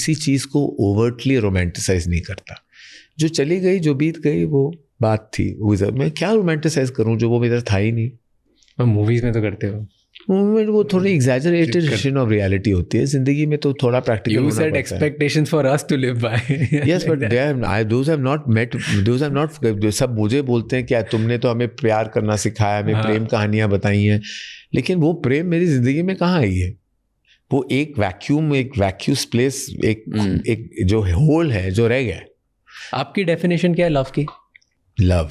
किसी चीज़ को overtly romanticise नहीं करता। जो चली गई, जो बीत गई, वो बात थी। मैं क्या रोमांटिसाइज करूं जो वो मेरा था ही नहीं। मूवीज में तो करते हो, मूवमेंट वो थोड़ी एग्जैजरेटेड वर्जन ऑफ रियलिटी होती है। जिंदगी में तो थोड़ा प्रैक्टिकल होना पड़ता है। You set expectations for us to live by. Yes, but those have not met. Those have not. सब मुझे बोलते हैं क्या तुमने तो हमें प्यार करना सिखाया, हमें प्रेम कहानियां बताई हैं, लेकिन वो प्रेम मेरी जिंदगी में कहाँ आई है? वो एक वैक्यूम प्लेस, एक जो होल है जो रह गया। आपकी डेफिनेशन क्या है लव की? Love,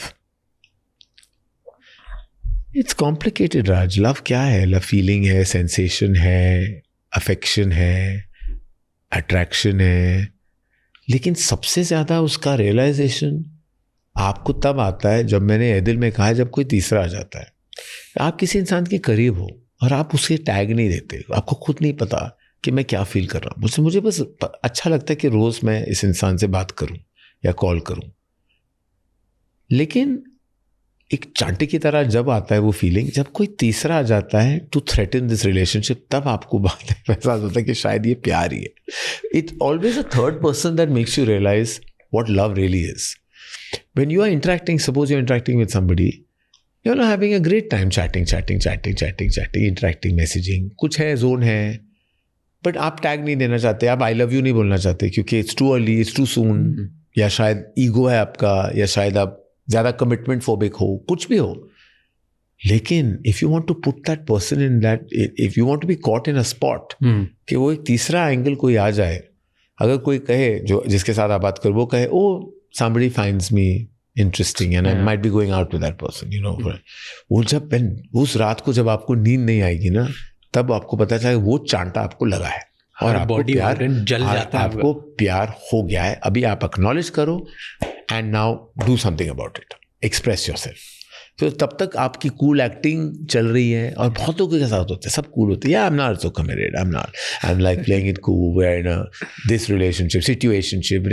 it's complicated Raj. Love क्या है? लव फीलिंग है, सेंसेशन है, अफेक्शन है, अट्रैक्शन है, लेकिन सबसे ज़्यादा उसका रियलाइजेशन आपको तब आता है जब मैंने ए दिल में कहा है, जब कोई तीसरा आ जाता है। आप किसी इंसान के करीब हो और आप उसे टैग नहीं देते, आपको खुद नहीं पता कि मैं क्या फील कर रहा हूँ। मुझे बस अच्छा लगता है कि रोज़ मैं इस इंसान से बात करूँ या कॉल करूँ, लेकिन एक चांटे की तरह जब आता है वो फीलिंग, जब कोई तीसरा आ जाता है टू थ्रेटन दिस रिलेशनशिप, तब आपको बात एहसास होता है कि शायद ये प्यार ही है। It's always a third person that makes you realise what love really is. When you are interacting, suppose you are interacting with somebody, you are having a great time, chatting, interacting, messaging, कुछ है, zone है, but आप tag नहीं देना चाहते, आप I love you नहीं बोलना चाहते क्योंकि it's too early, it's too soon, या शायद ईगो है आपका, या शायद आप ज़्यादा कमिटमेंट फोबिक हो, कुछ भी हो। लेकिन if you want to put that person in that, if you want to be caught in a spot, कि वो एक तीसरा एंगल कोई आ जाए, अगर कोई कहे जो जिसके साथ आप बात करो, वो कहे ओ somebody finds me interesting and I might be going out with that person, you know, वो जब उस रात को जब आपको नींद नहीं आएगी ना, तब आपको पता चलेगा वो चांटा आपको लगा है और आपको प्यार जल जाता है, आपको प्यार हो गया है। अभी आप एक्नॉलेज करो and now do something about it, express yourself. तो तब तक आपकी कूल एक्टिंग चल रही है, और बहुत लोगों के साथ होते हैं, सब कूल होते हैं, I am not so committed, I am like playing it cool, we are in this relationship, situationship,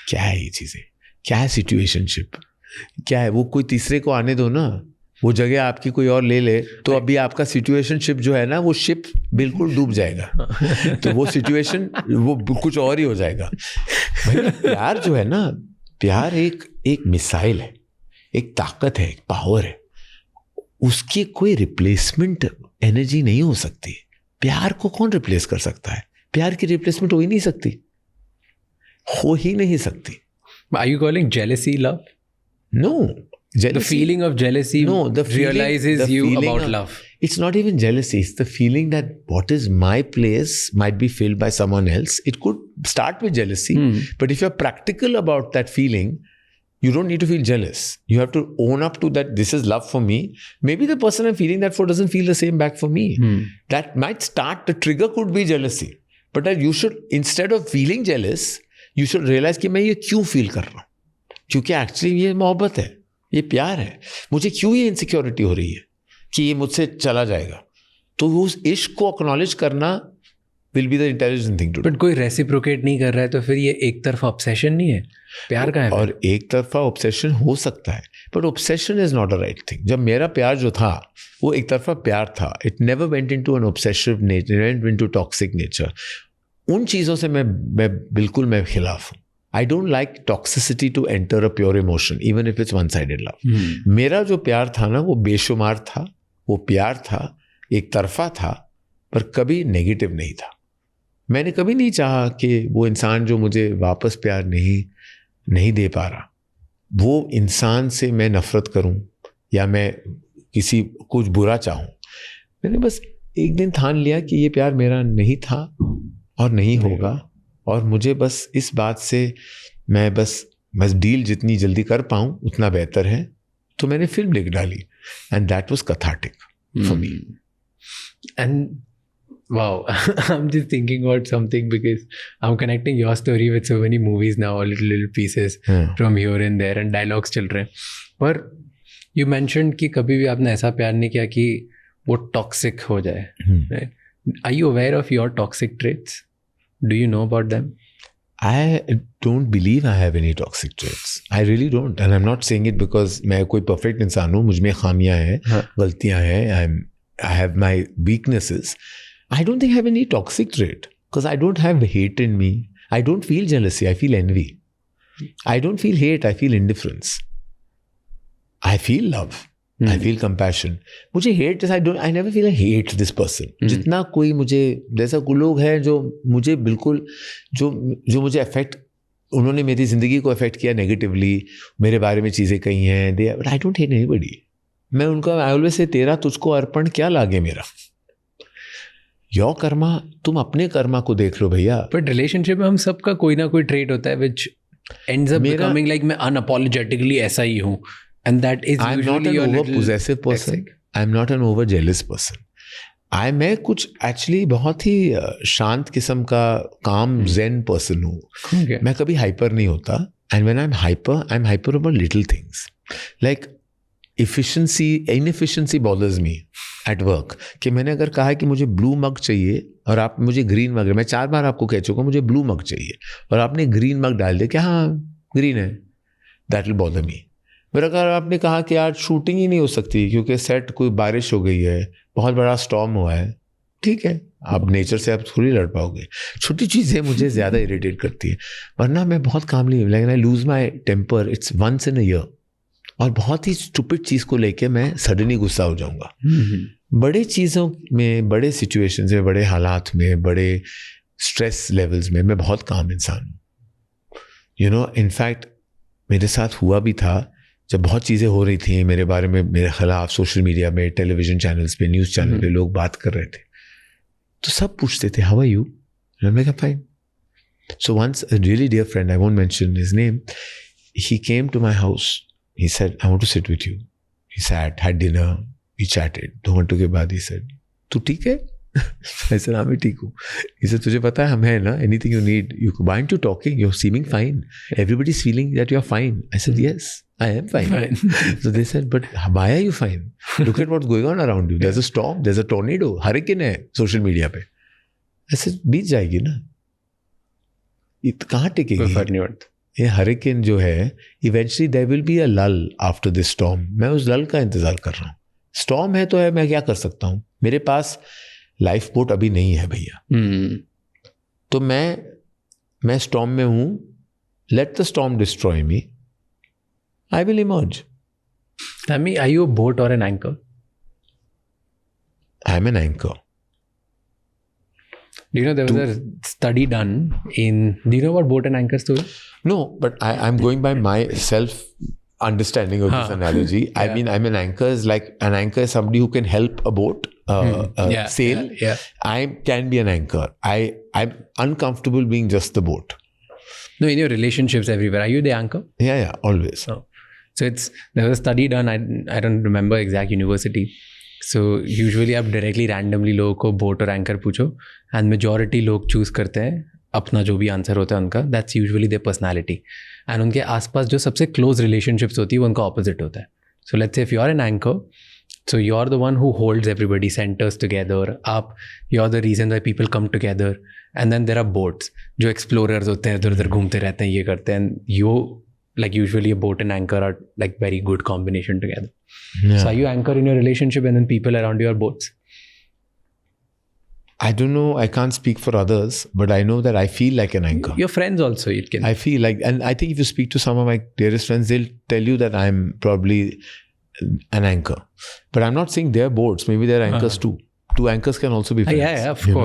क्या है ये चीज़ें, क्या है सिचुएशनशिप, क्या है? वो कोई तीसरे को आने दो ना, वो जगह आपकी कोई और ले ले, तो अभी आपका सिचुएशनशिप जो है ना, वो शिप बिल्कुल डूब जाएगा। तो वो सिचुएशन वो कुछ और ही हो जाएगा। भाई प्यार जो है ना, प्यार एक मिसाइल है, एक ताकत है, एक पावर है, उसकी कोई रिप्लेसमेंट एनर्जी नहीं हो सकती। प्यार को कौन रिप्लेस कर सकता है? प्यार की रिप्लेसमेंट हो ही नहीं सकती, हो ही नहीं सकती। Are you calling jealousy love? No. Jealousy, the feeling of jealousy realizes you about love. It's not even jealousy. It's the feeling that what is my place might be filled by someone else. It could start with jealousy, but if you're practical about that feeling, you don't need to feel jealous. You have to own up to that. This is love for me. Maybe the person I'm feeling that for doesn't feel the same back for me. That might start, the trigger could be jealousy. But that you should, instead of feeling jealous, you should realize कि मैं ये क्यों feel कर रहा हूँ, क्योंकि actually ये मोहब्बत है, ये प्यार है। मुझे क्यों ये इनसिक्योरिटी हो रही है कि ये मुझसे चला जाएगा? तो उस इश्क को एक्नॉलेज करना will be the intelligent thing to do. But कोई रेसिप्रोकेट नहीं कर रहा है तो फिर ये एक तरफा ऑब्सेशन नहीं है, प्यार का है। और एक तरफा ऑब्सेशन हो सकता है, but obsession is not a right thing. जब मेरा प्यार जो था वो एक तरफा प्यार था, it never went into an obsessive nature, went into toxic nature. उन चीज़ों से मैं बिल्कुल मैं खिलाफ हूँ। I don't like toxicity to enter a pure emotion, even if it's one sided love. मेरा जो प्यार था ना, वो बेशुमार था, वो प्यार था, एक तरफा था, पर कभी नेगेटिव नहीं था। मैंने कभी नहीं चाहा कि वो इंसान जो मुझे वापस प्यार नहीं दे पा रहा, वो इंसान से मैं नफरत करूं या मैं किसी कुछ बुरा चाहूं। मैंने बस एक दिन ठान लिया कि ये प्यार मेरा नहीं था और नहीं होगा, और मुझे बस इस बात से मैं बस डील जितनी जल्दी कर पाऊँ उतना बेहतर है। तो मैंने फिल्म लिख डाली, and that was cathartic for me. And wow, I'm just thinking about something because I'm connecting your story with so many movies now, little pieces from here and there, and dialogues चल रहे हैं। पर you mentioned कि कभी भी आपने ऐसा प्यार नहीं किया कि वो टॉक्सिक हो जाए। Are you aware of your toxic traits? Do you know about them? I don't believe I have any toxic traits. I really don't, and I'm not saying it because मैं कोई perfect इंसान हूँ, मुझ में खामियाँ हैं, गलतियाँ हैं, I have my weaknesses. I don't think I have any toxic trait. because I don't have hate in me. I don't feel jealousy, I feel envy. I don't feel hate, I feel indifference. I feel love. I feel compassion. मुझे hate जैसा I never feel I hate this person. जितना कोई मुझे जैसा कोई लोग हैं जो मुझे बिल्कुल जो मुझे affect, उन्होंने मेरी ज़िंदगी को affect किया negatively, मेरे बारे में चीज़ें कही हैं, but I don't hate anybody. मैं उनका I always say तेरा तुझको अर्पण क्या लागे मेरा, योर कर्मा, तुम अपने कर्मा को देख लो भैया. बट रिलेशनशिप में हम सबका कोई ना कोई ट्रेट होता है which ends up becoming like मैं unapologetically ऐसा ही हूँ, and that is I'm usually not an your over little possessive person. I'm not an over jealous person. मैं कुछ एक्चुअली बहुत ही शांत किस्म का काम zen person हूँ. Okay. मैं कभी हाइपर नहीं होता. And when I'm hyper about little things. Like inefficiency bothers me at work. कि मैंने अगर कहा है कि मुझे ब्लू मग चाहिए और आप मुझे ग्रीन मग, मैं 4 बार आपको कह चुका हूँ मुझे ब्लू मग चाहिए और आपने ग्रीन मग डाल दिया कि हाँ ग्रीन है, दैट विल बॉदर मी. फिर अगर आपने कहा कि आज शूटिंग ही नहीं हो सकती क्योंकि सेट कोई बारिश हो गई है, बहुत बड़ा स्टॉर्म हुआ है, ठीक है, आप नेचर से आप थोड़ी लड़ पाओगे. छोटी चीज़ें मुझे ज़्यादा इरिटेट करती है, वरना मैं बहुत कामली, लेकिन I lose my temper, it's once in a year. और बहुत ही स्टूपिड चीज़ को लेके मैं सडनली गुस्सा हो जाऊंगा. बड़े चीज़ों में, बड़े सिचुएशंस में, बड़े हालात में, बड़े स्ट्रेस लेवल्स में मैं बहुत काम इंसान हूँ. यू नो, इनफैक्ट मेरे साथ हुआ भी था जब बहुत चीज़ें हो रही थी मेरे बारे में, मेरे खिलाफ सोशल मीडिया में, टेलीविजन चैनल्स पे, न्यूज़ चैनल पे लोग बात कर रहे थे, तो सब पूछते थे हाउ आर यू. मैंने कहा fine. So once a really dear friend, I won't mention his name, he came to my house. He said, I want to sit with you. He sat, had dinner, we chatted. 2 घंटों के बाद he said, तू ठीक है? I said, हाँ मैं ठीक हूँ. He said, तुझे पता है हम हैं ना, anything you need, why aren't you talking? You're seeming fine. Everybody's feeling that you're fine. I said, yes, I am fine. So they said, but why are you fine? Look at what's going on around you. There's a storm, there's a tornado, hurricane है social media पे. I said, बीत जाएगी ना. कहाँ टिकेगी? कोई फर्क नहीं पड़ता. ये हरिकेन जो है, eventually there will be a lull after this storm. मैं उस लल का इंतजार कर रहा हूँ. स्टॉर्म है तो है, मैं क्या कर सकता हूँ, मेरे पास लाइफ बोट अभी नहीं है भैया. तो मैं स्टॉर्म में हूँ. Let the storm destroy me, I will emerge. Are you a boat or an anchor? I am an anchor. Do you know there was a study done in, do you know what boat and anchor story? No, but I'm going by my self understanding of this analogy. I mean, I'm an anchor is like, an anchor is somebody who can help a boat sail. Yeah. I can be an anchor. I'm uncomfortable being just the boat. No, in your relationships everywhere, are you the anchor? Yeah, always. Oh. So there was a study done, I don't remember exact university. So usually आप directly randomly लोगों को boat और anchor पूछो, and majority लोग choose करते हैं अपना जो भी आंसर होता है उनका, that's usually their personality. And उनके आसपास जो सबसे क्लोज रिलेशनशिप्स होती है वो उनका ऑपोजिट होता है. So let's say if you are an anchor, so you are the one who holds everybody, centres together. You are the reason why people come together. And then there are boats जो explorers होते हैं, इधर उधर घूमते रहते हैं, ये करते हैं. And you like usually a boat and anchor are like very good combination together. Yeah. So are you anchor in your relationship and then people around you are boats? I don't know, I can't speak for others, but I know that I feel like an anchor. Your friends also, it can. I feel like, and I think if you speak to some of my dearest friends, they'll tell you that I'm probably an anchor. But I'm not saying they're boats, maybe they're anchors too. Two anchors can also be friends. Yeah, of course.